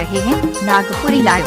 रहे हैं नागपुरी लाइव।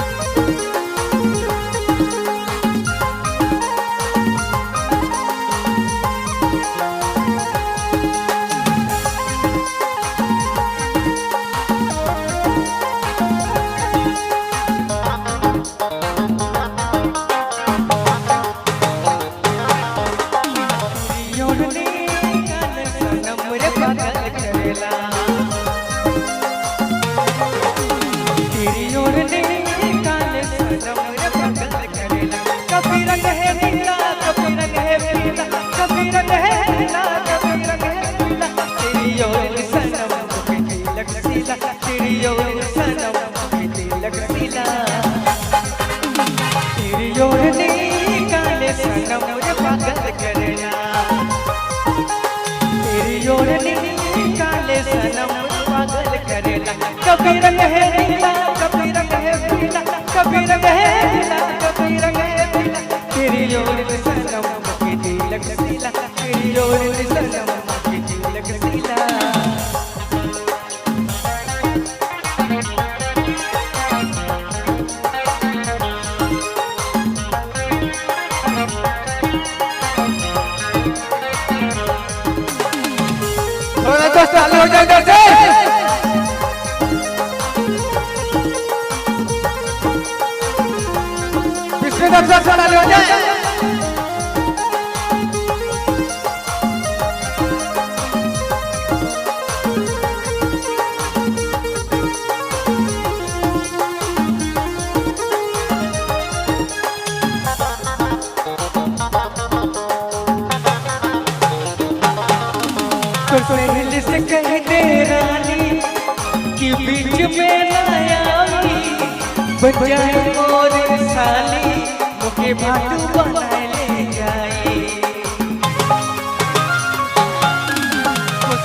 कभी रंग है नीला, कभी रंग है पीला, कभी रंग है नीला, कभी रंग है पीला। तेरी ओर सनम मुझे तिलक सीला, तेरी ओर सनम मुझे तिलक सीला। तेरी ओर काले सनम मुझे पागल करेला, तेरी ओर काले सनम मुझे पागल करेला। कभी रंग है नीला, कभी रंग है पीला, कभी रंग है नीला, कभी रंग है पीला। तेरी ओर सनम मुझे तिलक सीला, तेरी ओर सनम मुझे तिलक सीला। थोड़ा तो चालू हो जाए इधर से। पिछले दफ्तर से चालू हो जाए। पहले से कह दे रानी कि बीच में ना आवी, बजाए मोर साली मुझे भाटू बनाए ले जाए।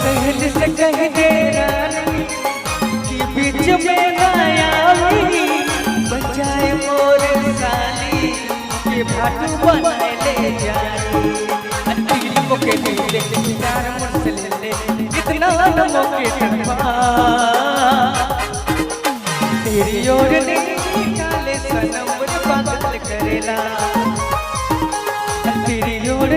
पहले से कह दे रानी कि बीच में ना आवी, बजाए मोर साली मुझे भाटू बनाए ले जाए। मुके दिले प्यार मुझसे ले ले इतना न मौके तड़पा। तेरी ओर काले सनम मुझे पागल करेला, तेरी ओर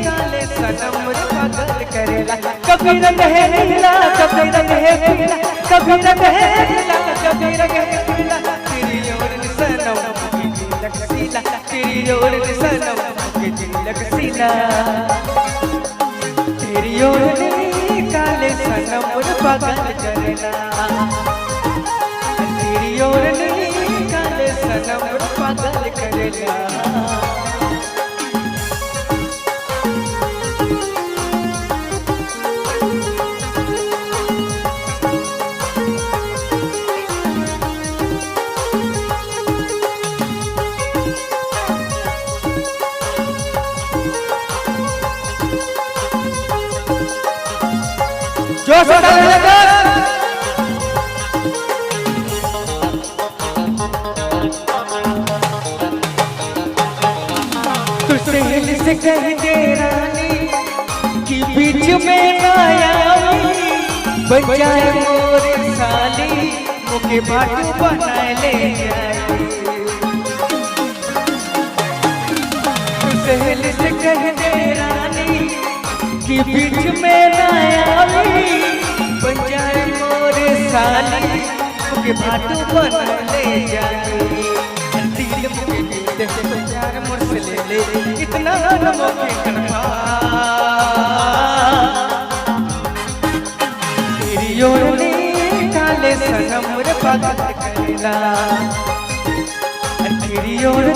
काले सनम मुझे पागल करेला। कभी रंग है नीला, कभी रंग है पीला, कभी रंग है नीला, कभी रंग है पीला। तेरी ओर सनम मुझे तिलक सीला, तेरी ओर सनम मुझे तिलक सीला। तेरी ओर काले सनम मुझे पागल करेला, तेरी ओर काले सनम मुझे पागल करेला। जो सदा तुझसे से कह दे रानी कि बीच में ना आवी, बजाए मोर साली मुझे भाटू बनाए ले जाए। तुझसे से कह दे रानी कि बीच में ना आवी, बजाए मोर साली मुझे भाटू बना ले जाए। दिल मुझे दिल से प्यार मुझसे ले ले इतना न मौके तड़पा। तेरी ओर काले सनम मुझे पागल करेला, तेरी ओर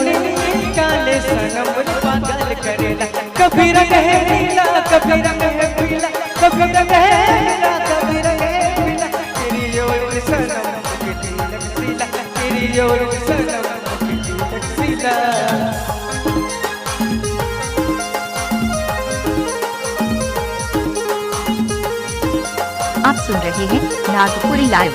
काले सनम मुझे पागल करेला। कभी रंग है नीला, कभी रंग है पीला, कभी रंग है नीला, कभी रंग है पीला। तेरी ओर सनम मुझे तिलक सीला, तेरी ओर सनम मुझे तिलक सीला। आप सुन रहे हैं नागपुरी लाइव।